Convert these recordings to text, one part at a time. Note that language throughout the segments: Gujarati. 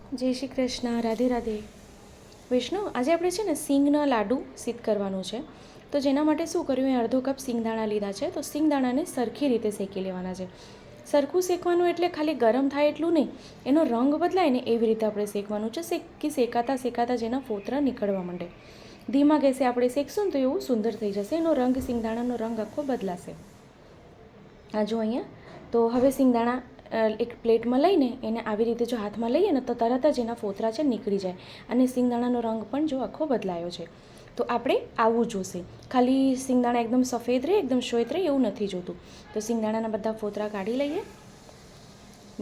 જય શ્રી કૃષ્ણ, રાધે રાધે. વિષ્ણુ, આજે આપણે છે ને સિંગના લાડુ સિદ્ધ કરવાનું છે. તો જેના માટે શું કર્યું, એ અડધો કપ સિંગદાણા લીધા છે. તો સિંગદાણાને સરખી રીતે શેકી લેવાના છે. સરખું શેકવાનું એટલે ખાલી ગરમ થાય એટલું નહીં, એનો રંગ બદલાય ને એવી રીતે આપણે શેકવાનું છે. શેકાતા શેકાતા જેના ફોતરા નીકળવા માંડે. ધીમા ગેસે આપણે શેકશું ને તો એવું સુંદર થઈ જશે. એનો રંગ, સિંગદાણાનો રંગ આખો બદલાશે. આ જો અહીંયા. તો હવે સિંગદાણા એક પ્લેટમાં લઈને એને આવી રીતે જો હાથમાં લઈએ ને તો તરત જ એના ફોતરા છે નીકળી જાય અને સિંગદાણાનો રંગ પણ જો આખો બદલાયો છે. તો આપણે આવું જોશે. ખાલી સિંગદાણા એકદમ સફેદ રહે, એકદમ શ્વેત રહે એવું નથી જોતું. તો સિંગદાણાના બધા ફોતરા કાઢી લઈએ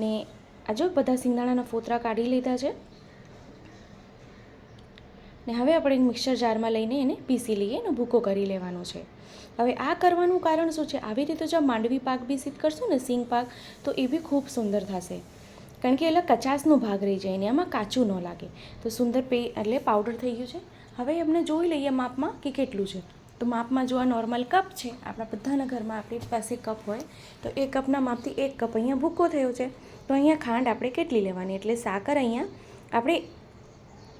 ને આ જો બધા સિંગદાણાના ફોતરા કાઢી લીધા છે ને હવે આપણે મિક્સર જારમાં લઈને એને પીસી લઈએ, એનો ભૂકો કરી લેવાનો છે. હવે આ કરવાનું કારણ શું છે, આવી રીતે જો માંડવી પાક બી સિદ્ધ કરશું ને, સિંગ પાક, તો એ બી ખૂબ સુંદર થશે. કારણ કે એટલે કચાસનો ભાગ રહી જાય ને એમાં કાચું ન લાગે. તો સુંદર એટલે પાવડર થઈ ગયું છે. હવે એમને જોઈ લઈએ માપમાં કે કેટલું છે. તો માપમાં જો આ નોર્મલ કપ છે, આપણા બધાના ઘરમાં આપણી પાસે કપ હોય, તો એ કપના માપથી 1 કપ અહીંયા ભૂકો થયો છે. તો અહીંયા ખાંડ આપણે કેટલી લેવાની, એટલે સાકર અહીંયા આપણે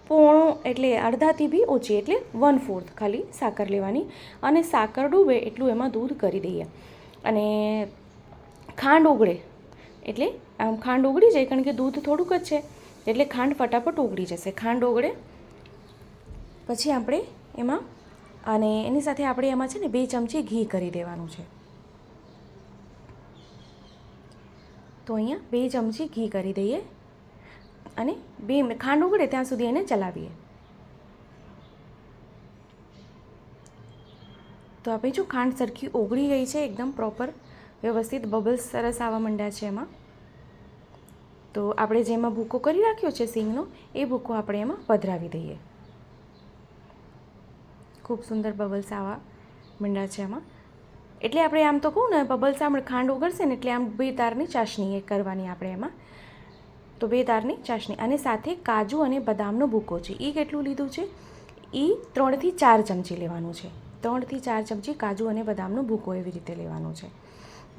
પોણો એટલે અડધાથી બી ઓછી, એટલે 1/4 ખાલી સાકર લેવાની. અને સાકર ડૂબે એટલું એમાં દૂધ કરી દઈએ. અને ખાંડ ઓગળે એટલે આમ ખાંડ ઓગળી જાય, કારણ કે દૂધ થોડુંક જ છે એટલે ખાંડ ફટાફટ ઓગળી જશે. ખાંડ ઓગળે પછી આપણે એમાં, અને એની સાથે આપણે એમાં છે ને 2 ચમચી ઘી કરી દેવાનું છે. તો અહીંયા 2 ચમચી ઘી કરી દઈએ અને ખાંડ ઉગડે ત્યાં સુધી એને ચલાવીએ. તો આપણે જો ખાંડ સરખી ઓગળી ગઈ છે, એકદમ પ્રોપર વ્યવસ્થિત બબલ્સ સરસ આવવા માંડ્યા છે એમાં. તો આપણે જેમાં ભૂકો કરી રાખ્યો છે સિંગનો, એ ભૂકો આપણે એમાં પધરાવી દઈએ. ખૂબ સુંદર બબલ્સ આવવા માંડ્યા છે એમાં. એટલે આપણે આમ તો કહું ને, બબલ્સ આમ ખાંડ ઓગળશે ને એટલે આમ 2 તારની ચાસણી એ કરવાની આપણે એમાં. તો 2 તારની ચાસણી, અને સાથે કાજુ અને બદામનો ભૂકો છે. એ કેટલું લીધું છે, એ 3 થી 4 ચમચી લેવાનું છે. 3 થી 4 ચમચી કાજુ અને બદામનો ભૂકો એવી રીતે લેવાનો છે.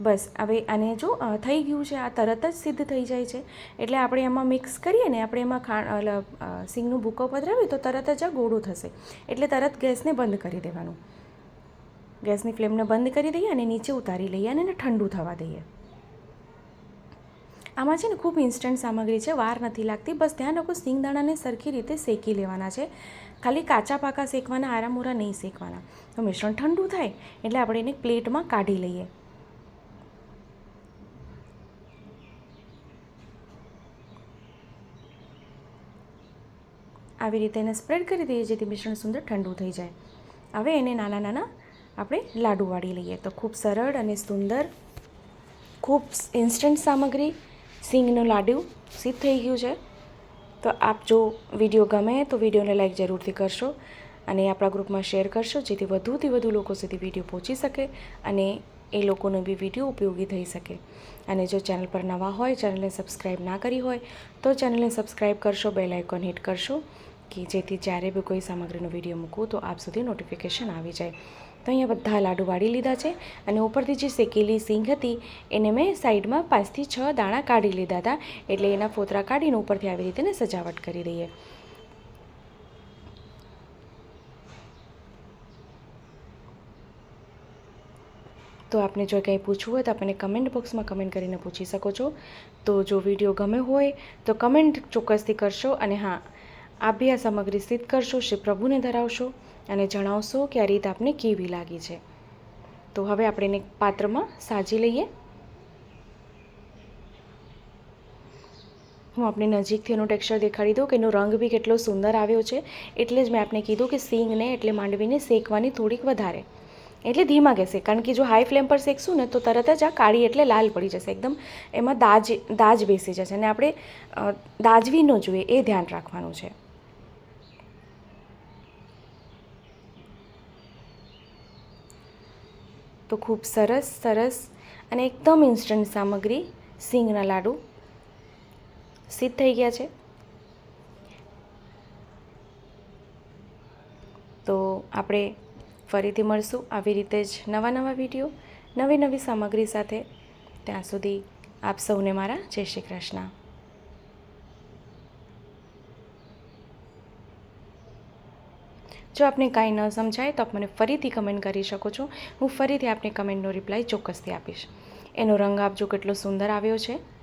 બસ હવે આને જો થઈ ગયું છે, આ તરત જ સિદ્ધ થઈ જાય છે. એટલે આપણે એમાં મિક્સ કરીએ ને, આપણે એમાં સિંગનો ભૂકો પધરાવીએ તો તરત જ આ ગોળું થશે. એટલે તરત ગેસને બંધ કરી દેવાનું. ગેસની ફ્લેમને બંધ કરી દઈએ અને નીચે ઉતારી લઈએ અને એને ઠંડુ થવા દઈએ. આમાં છે ને ખૂબ ઇન્સ્ટન્ટ સામગ્રી છે, વાર નથી લાગતી. બસ ધ્યાન રાખો, સિંગદાણાને સરખી રીતે શેકી લેવાના છે. ખાલી કાચા પાકા શેકવાના, આરામોરા નહીં શેકવાના. તો મિશ્રણ ઠંડુ થાય એટલે આપણે એને પ્લેટમાં કાઢી લઈએ. આવી રીતે એને સ્પ્રેડ કરી દઈએ જેથી મિશ્રણ સુંદર ઠંડુ થઈ જાય. હવે એને નાના નાના આપણે લાડુ વાળી લઈએ. તો ખૂબ સરળ અને સુંદર, ખૂબ ઇન્સ્ટન્ટ સામગ્રી સિંગનો લાડુ સિદ્ધ થઈ ગયું છે. તો આપ જો વિડીયો ગમે તો વિડીયોને લાઈક જરૂરથી કરશો અને આપણા ગ્રુપમાં શેર કરશો, જેથી વધુથી વધુ લોકો સુધી વિડીયો પહોંચી શકે અને એ લોકોને બી વિડીયો ઉપયોગી થઈ શકે. અને જો ચેનલ પર નવા હોય, ચેનલને સબસ્ક્રાઈબ ના કરી હોય તો ચેનલને સબસ્ક્રાઈબ કરશો, બેલ આઇકોન હિટ કરશો, કે જેથી જ્યારે બી કોઈ સામગ્રીનો વિડીયો મૂકું તો આપ સુધી નોટિફિકેશન આવી જાય. તો અહીંયા બધા લાડુ વાળી લીધા છે અને ઉપરથી જે શેકેલી સિંગ હતી એને મેં સાઈડમાં 5 થી 6 દાણા કાઢી લીધા હતા. એટલે એના ફોતરા કાઢીને ઉપરથી આવી રીતે સજાવટ કરી દઈએ. તો આપને જો કંઈ પૂછવું હોય તો આપણને કમેન્ટ બોક્સમાં કમેન્ટ કરીને પૂછી શકો છો. તો જો વિડીયો ગમે હોય તો કમેન્ટ ચોક્કસથી કરશો. અને હા, આપ બી આ સામગ્રી સિદ્ધ કરશો, શ્રી પ્રભુને ધરાવશો અને જણાવશો કે આ રીત આપને કેવી લાગી છે. તો હવે આપણે એને પાત્રમાં સાજી લઈએ. હું આપને નજીકથી એનો ટેક્સચર દેખાડી દઉં કે એનો રંગ બી કેટલો સુંદર આવ્યો છે. એટલે જ મેં આપને કીધું કે સિંગને એટલે માંડવીને શેકવાની થોડીક વધારે, એટલે ધીમા ગેસે. કારણ કે જો હાઈ ફ્લેમ પર શેકશું ને તો તરત જ આ કાળી એટલે લાલ પડી જશે, એકદમ એમાં દાજ બેસી જશે અને આપણે દાજવી ન જોઈએ, એ ધ્યાન રાખવાનું છે. તો ખૂબ સરસ સરસ અને એકદમ ઇન્સ્ટન્ટ સામગ્રી સિંગના લાડુ સિદ્ધ થઈ ગયા છે. તો આપણે ફરીથી મળશું આવી રીતે જ નવા વિડીયો, નવી સામગ્રી સાથે. ત્યાં સુધી આપ સૌને મારા જય શ્રી કૃષ્ણ. જો આપને કાંઈ ન સમજાય તો આપ મને ફરીથી કમેન્ટ કરી શકો છો. હું ફરીથી આપને કમેન્ટનો રિપ્લાય ચોક્કસથી આપીશ. એનો રંગ આપજો કેટલો સુંદર આવ્યો છે.